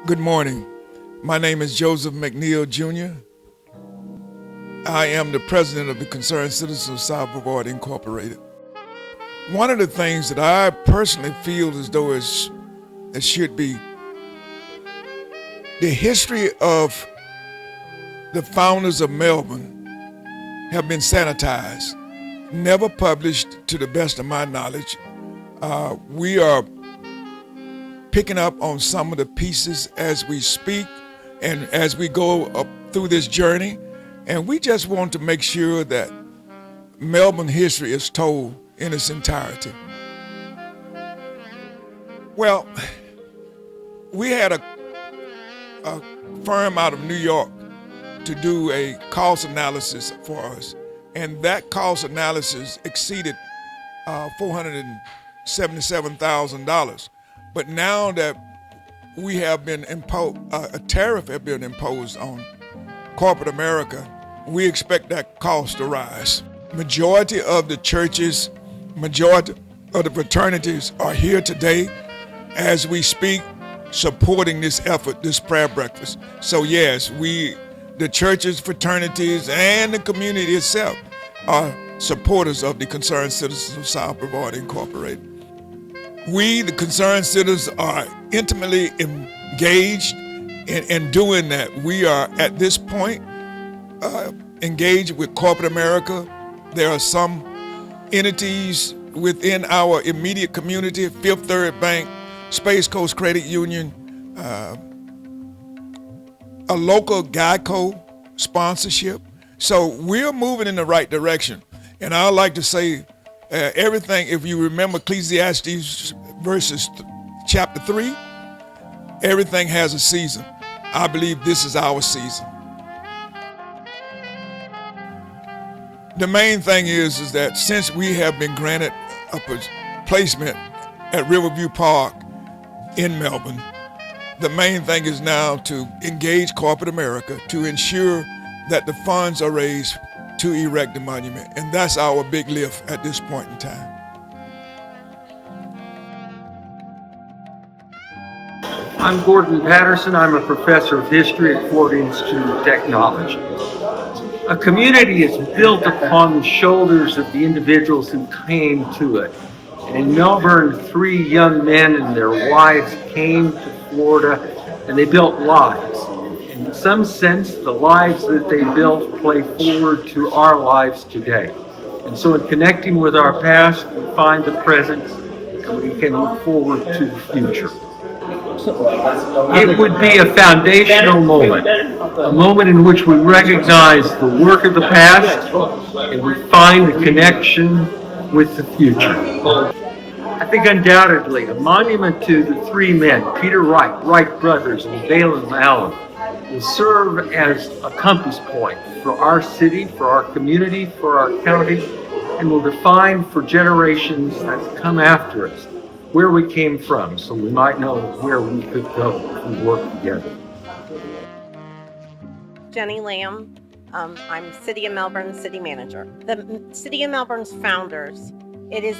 Good morning. My name is Joseph McNeil Jr. I am the president of the Concerned Citizens of South Brevard Incorporated. One of the things that I personally feel as though it should be the history of the founders of Melbourne have been sanitized, never published to the best of my knowledge. We are picking up on some of the pieces as we speak and as we go up through this journey. And we just want to make sure that Melbourne history is told in its entirety. Well, we had a firm out of New York to do a cost analysis for us, and that cost analysis exceeded $477,000. But now that we have been a tariff has been imposed on corporate America, we expect that cost to rise. Majority of the churches, majority of the fraternities are here today as we speak, supporting this effort, this prayer breakfast. So yes, the churches, fraternities, and the community itself are supporters of the Concerned Citizens of South Brevard Incorporated. We, the concerned citizens, are intimately engaged in doing that. We are, at this point, engaged with corporate America. There are some entities within our immediate community, Fifth Third Bank, Space Coast Credit Union, a local GEICO sponsorship. So we're moving in the right direction. And I like to say, everything, if you remember Ecclesiastes verses chapter 3, everything has a season. I believe this is our season. The main thing is that since we have been granted a placement at Riverview Park in Melbourne, the main thing is now to engage corporate America to ensure that the funds are raised to erect the monument. And that's our big lift at this point in time. I'm Gordon Patterson. I'm a professor of history at Ford Institute of Technology. A community is built upon the shoulders of the individuals who came to it. And in Melbourne, 3 young men and their wives came to Florida and they built lives. In some sense, the lives that they built play forward to our lives today. And so in connecting with our past, we find the present and we can look forward to the future. It would be a foundational moment, a moment in which we recognize the work of the past and we find a connection with the future. I think undoubtedly a monument to the 3 men, Peter Wright, Wright brothers, and Valen Allen, will serve as a compass point for our city, for our community, for our county, and will define for generations that come after us where we came from, so we might know where we could go if we work together. Jenny Lamb. I'm City of Melbourne City Manager. The City of Melbourne's founders, it is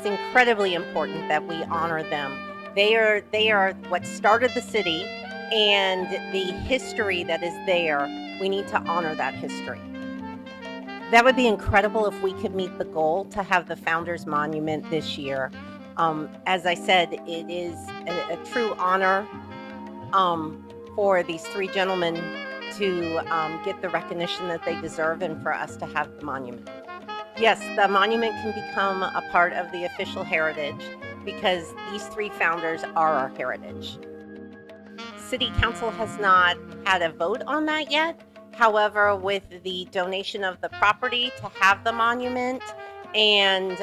incredibly important that we honor them. They are what started the city, and the history that is there, we need to honor that history. That would be incredible if we could meet the goal to have the Founders Monument this year. As I said, it is a true honor for these 3 gentlemen to get the recognition that they deserve and for us to have the monument. Yes, the monument can become a part of the official heritage because these 3 founders are our heritage. City Council has not had a vote on that yet. However, with the donation of the property to have the monument, and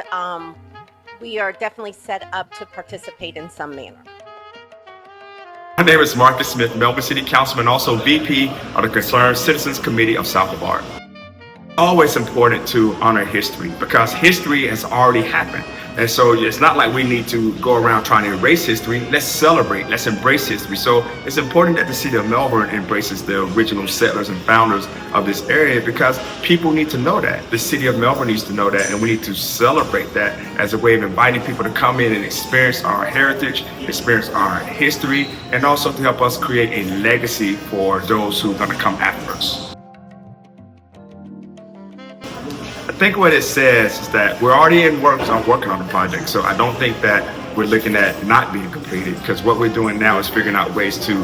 we are definitely set up to participate in some manner. My name is Marcus Smith, Melbourne City Councilman, also VP of the Concerned Citizens Committee of South Brevard. Always important to honor history because history has already happened. And so it's not like we need to go around trying to erase history. Let's celebrate, let's embrace history. So it's important that the city of Melbourne embraces the original settlers and founders of this area, because people need to know that. The city of Melbourne needs to know that, and we need to celebrate that as a way of inviting people to come in and experience our heritage, experience our history, and also to help us create a legacy for those who are going to come after us. I think what it says is that we're already working on the project, so I don't think that we're looking at not being completed, because what we're doing now is figuring out ways to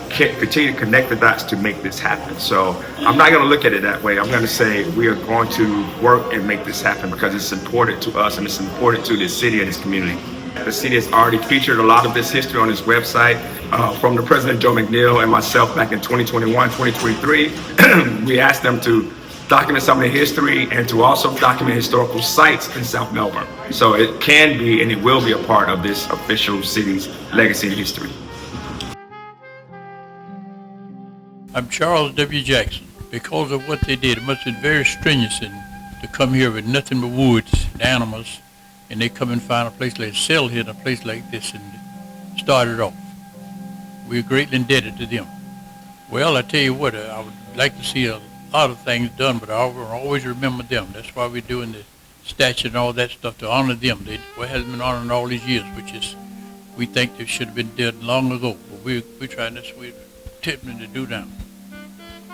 continue to connect the dots to make this happen. So I'm not going to look at it that way. I'm going to say we are going to work and make this happen because it's important to us and it's important to this city and this community. The city has already featured a lot of this history on its website. From the President Joe McNeil and myself back in 2021, 2023, we asked them to document some of the history and to also document historical sites in South Melbourne. So it can be and it will be a part of this official city's legacy and history. I'm Charles W. Jackson. Because of what they did, it must have been very strenuous to come here with nothing but woods and animals, and they come and find a place like settle here in a place like this and start it off. We're greatly indebted to them. Well, I tell you what, I would like to see a lot of things done, but I will always remember them. That's why we're doing the statue and all that stuff, to honor them. They hasn't been honored all these years, which is, we think they should have been done long ago, but we're trying this, we're attempting to do now.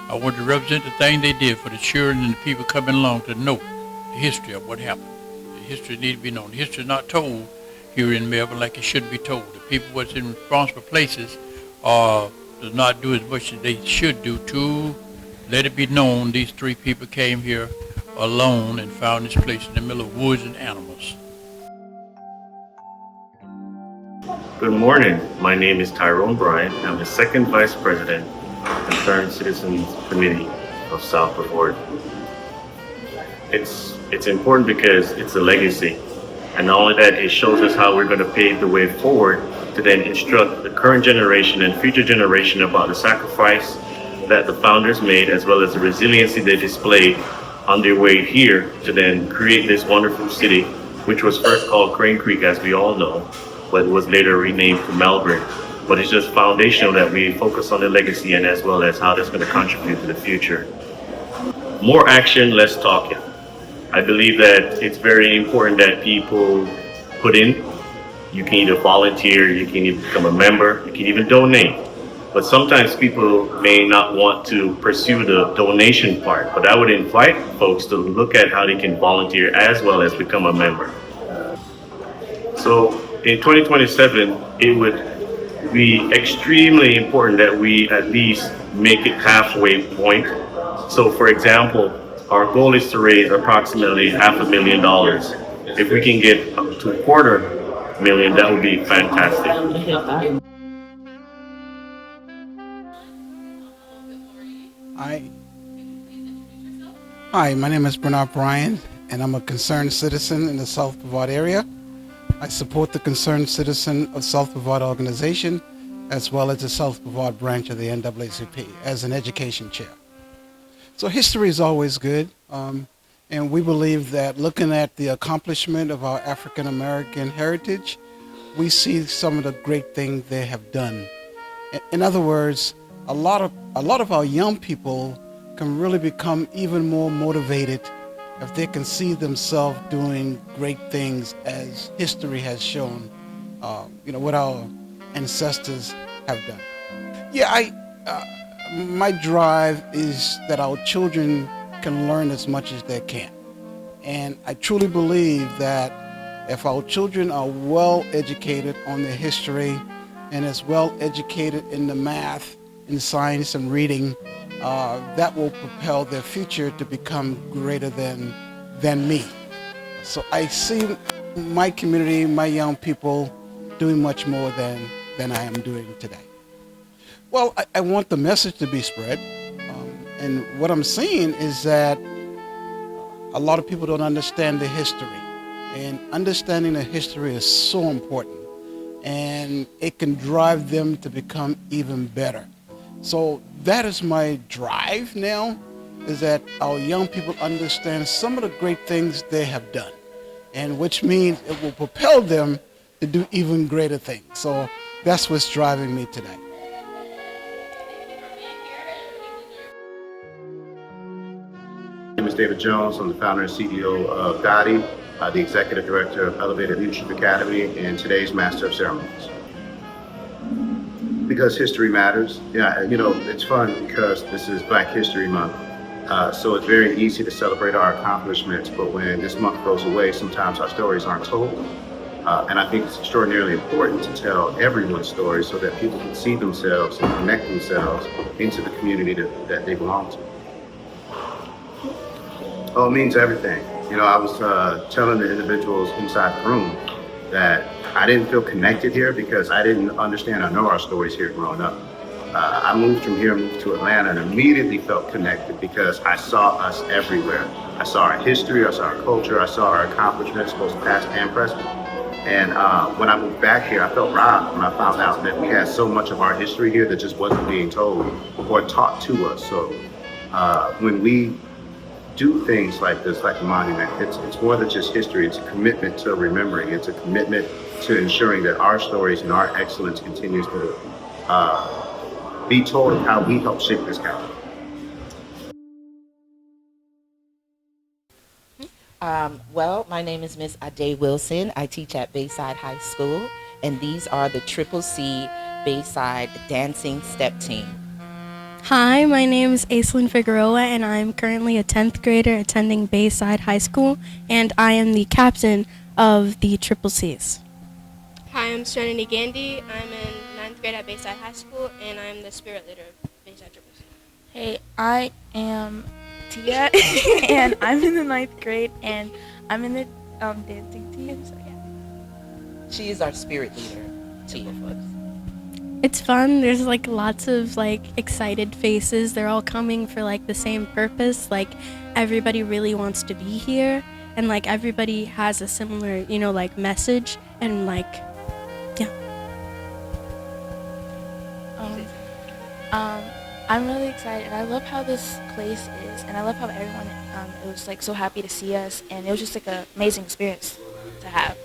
I want to represent the thing they did for the children and the people coming along to know the history of what happened. The history needs to be known. The history is not told here in Melbourne like it should be told. The people what's in responsible places does not do as much as they should do to let it be known these three people came here alone and found this place in the middle of woods and animals. Good morning. My name is Tyrone Bryant. I'm the second vice president of the Concerned Citizens Committee of South Brevard. It's important because it's a legacy. And not only that, it shows us how we're going to pave the way forward to then instruct the current generation and future generation about the sacrifice that the founders made, as well as the resiliency they displayed on their way here to then create this wonderful city, which was first called Crane Creek, as we all know, but was later renamed to Melbourne. But it's just foundational that we focus on the legacy and as well as how that's going to contribute to the future. More action, less talking. I believe that it's very important that people put in. You can either volunteer, you can either become a member, you can even donate. But sometimes people may not want to pursue the donation part, but I would invite folks to look at how they can volunteer as well as become a member. So in 2027, it would be extremely important that we at least make it halfway point. So for example, our goal is to raise approximately $500,000. If we can get up to $250,000, that would be fantastic. Hi, my name is Bernard Bryan, and I'm a concerned citizen in the South Brevard area. I support the Concerned Citizen of South Brevard organization, as well as the South Brevard branch of the NAACP as an education chair. So history is always good, and we believe that looking at the accomplishment of our African American heritage, we see some of the great things they have done. In other words, a lot of our young people can really become even more motivated if they can see themselves doing great things as history has shown, what our ancestors have done. Yeah, my drive is that our children can learn as much as they can. And I truly believe that if our children are well educated on their history and as well educated in the math, in science and reading, that will propel their future to become greater than me. So I see my community, my young people doing much more than I am doing today. Well, I want the message to be spread. And what I'm seeing is that a lot of people don't understand the history. And understanding the history is so important. And it can drive them to become even better. So that is my drive now, is that our young people understand some of the great things they have done. and which means it will propel them to do even greater things. So that's what's driving me today. My name is David Jones. I'm the founder and CEO of Gotti, the executive director of Elevated Leadership Academy, and today's Master of Ceremonies. Because history matters. Yeah, you know, it's fun because this is Black History Month. So it's very easy to celebrate our accomplishments, but when this month goes away, sometimes our stories aren't told. And I think it's extraordinarily important to tell everyone's story so that people can see themselves and connect themselves into the community that they belong to. Oh, it means everything. You know, I was telling the individuals inside the room that I didn't feel connected here because I didn't understand or know our stories here growing up. I moved from here, moved to Atlanta, and immediately felt connected because I saw us everywhere. I saw our history, I saw our culture, I saw our accomplishments, both past and present. And when I moved back here, I felt robbed when I found out that we had so much of our history here that just wasn't being told or taught to us. So when we do things like this, like the monument, it's more than just history. It's a commitment to remembering. It's a commitment to ensuring that our stories and our excellence continues to be told of how we help shape this country. Well, my name is Miss Ade Wilson. I teach at Bayside High School, and these are the Triple C Bayside Dancing Step Team. Hi, my name is Aislinn Figueroa, and I'm currently a 10th grader attending Bayside High School, and I am the captain of the Triple Cs. Hi, I'm Serenity Gandhi. I'm in 9th grade at Bayside High School, and I'm the spirit leader of Bayside Triple C. Hey, I am Tia, and I'm in the 9th grade, and I'm in the dancing team, so yeah. She is our spirit leader, Tia. It's fun. There's like lots of like excited faces. They're all coming for like the same purpose. Like everybody really wants to be here, and like everybody has a similar, you know, like message, and like, yeah. I'm really excited, and I love how this place is, and I love how everyone was like so happy to see us, and it was just like an amazing experience to have.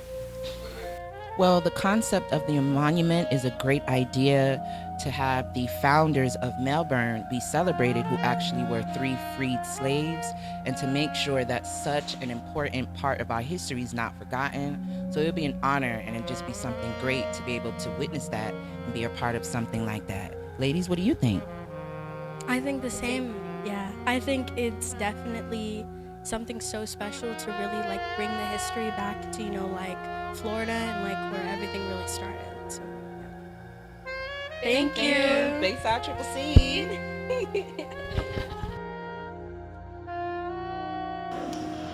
Well, the concept of the monument is a great idea to have the founders of Melbourne be celebrated who actually were 3 freed slaves, and to make sure that such an important part of our history is not forgotten. So it would be an honor, and it'd just be something great to be able to witness that and be a part of something like that. Ladies, what do you think? I think the same, yeah. I think it's definitely something so special to really like bring the history back to, you know, like Florida and like where everything really started. So, yeah. Thank you. Bayside Triple C.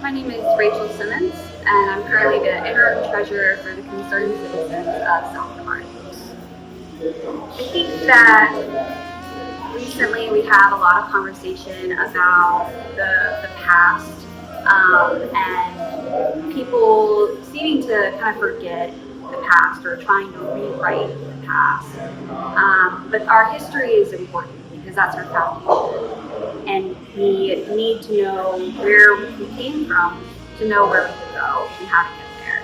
My name is Rachel Simmons, and I'm currently the interim treasurer for the Concerned Citizens of South Florida. I think that recently we have a lot of conversation about the past and people seeming to kind of forget the past or trying to rewrite the past. But our history is important because that's our foundation. And we need to know where we came from to know where we can go and how to get there.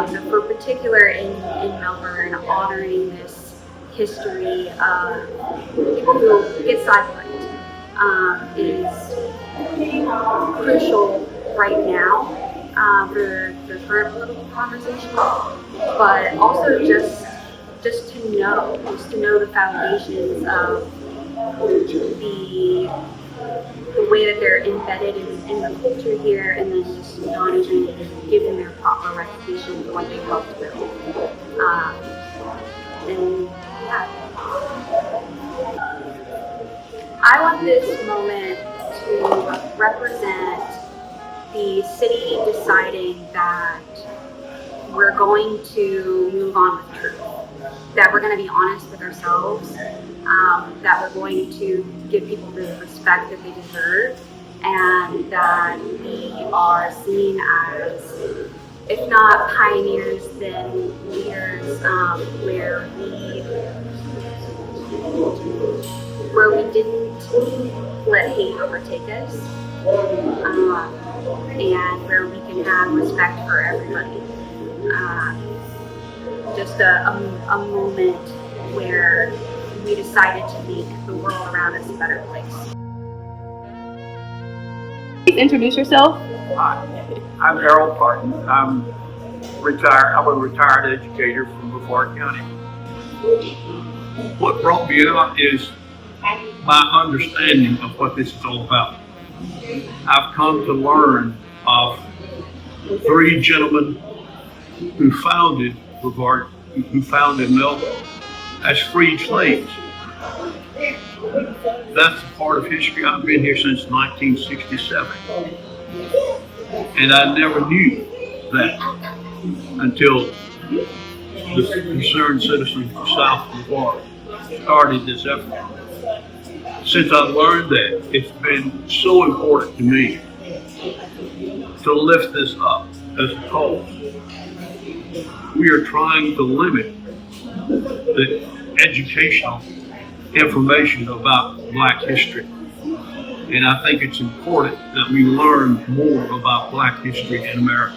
So for particular in Melbourne, honoring this history of people who get sidelined is crucial right now for the current political conversation, but also just to know the foundations of the way that they're embedded in the culture here, and then just not even giving their proper recognition for what they helped build. And yeah, I want this moment to represent the city deciding that we're going to move on with truth, that we're going to be honest with ourselves, that we're going to give people the respect that they deserve, and that we are seen as, if not pioneers, then leaders, where we didn't let hate overtake us. and where we can have respect for everybody. Just a moment where we decided to make the world around us a better place. Please introduce yourself. Hi, I'm Harold Parton. I'm retired. I'm a retired educator from Brevard County. What brought me out is my understanding of what this is all about. I've come to learn of 3 gentlemen who founded Brevard, who founded Melbourne as freed slaves. That's a part of history. I've been here since 1967. And I never knew that until the Concerned Citizens of South Brevard started this effort. Since I learned that, it's been so important to me to lift this up as a cause. We are trying to limit the educational information about Black history. And I think it's important that we learn more about Black history in America.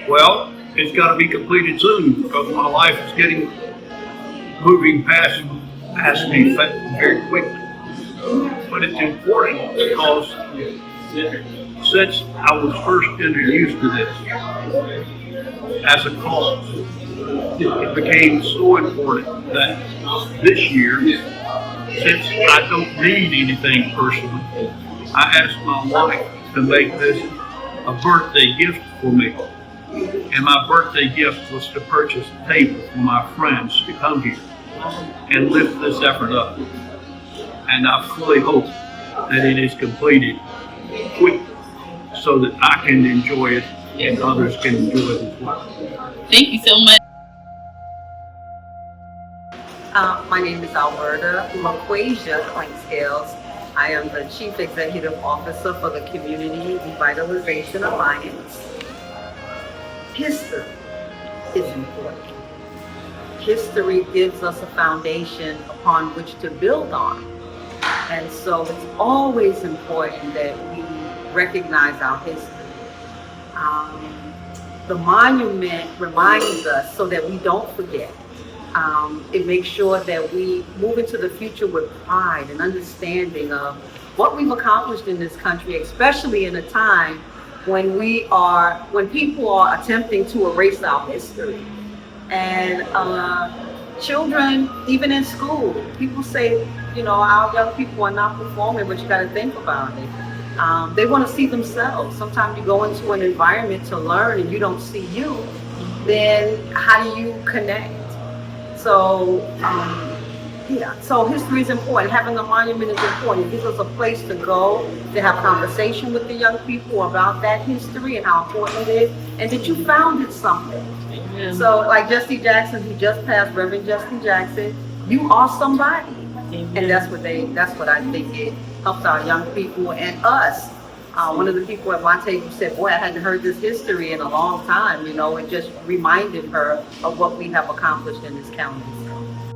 Well, it's got to be completed soon because my life is moving past me very quickly. But it's important because since I was first introduced to this as a cause, it became so important that this year, since I don't need anything personally, I asked my wife to make this a birthday gift for me. And my birthday gift was to purchase a table for my friends to come here and lift this effort up. And I fully hope that it is completed quickly so that I can enjoy it and others can enjoy it as well. Thank you so much. My name is Alberta LaQuasia Clinkscales. I am the Chief Executive Officer for the Community Revitalization Alliance. History is important. History gives us a foundation upon which to build on. And so it's always important that we recognize our history. The monument reminds us so that we don't forget. It makes sure that we move into the future with pride and understanding of what we've accomplished in this country, especially in a time when people are attempting to erase our history. And children, even in school, people say, our young people are not performing, but you got to think about it. They want to see themselves. Sometimes you go into an environment to learn and you don't see you, then how do you connect? So, so history is important. Having the monument is important. It gives us a place to go, to have conversation with the young people about that history and how important it is, and that you founded something. Amen. So, like Jesse Jackson, who just passed, Reverend Jesse Jackson, you are somebody. Amen. And that's what I think it helps our young people and us. One of the people at my table said, boy, I hadn't heard this history in a long time, it just reminded her of what we have accomplished in this county.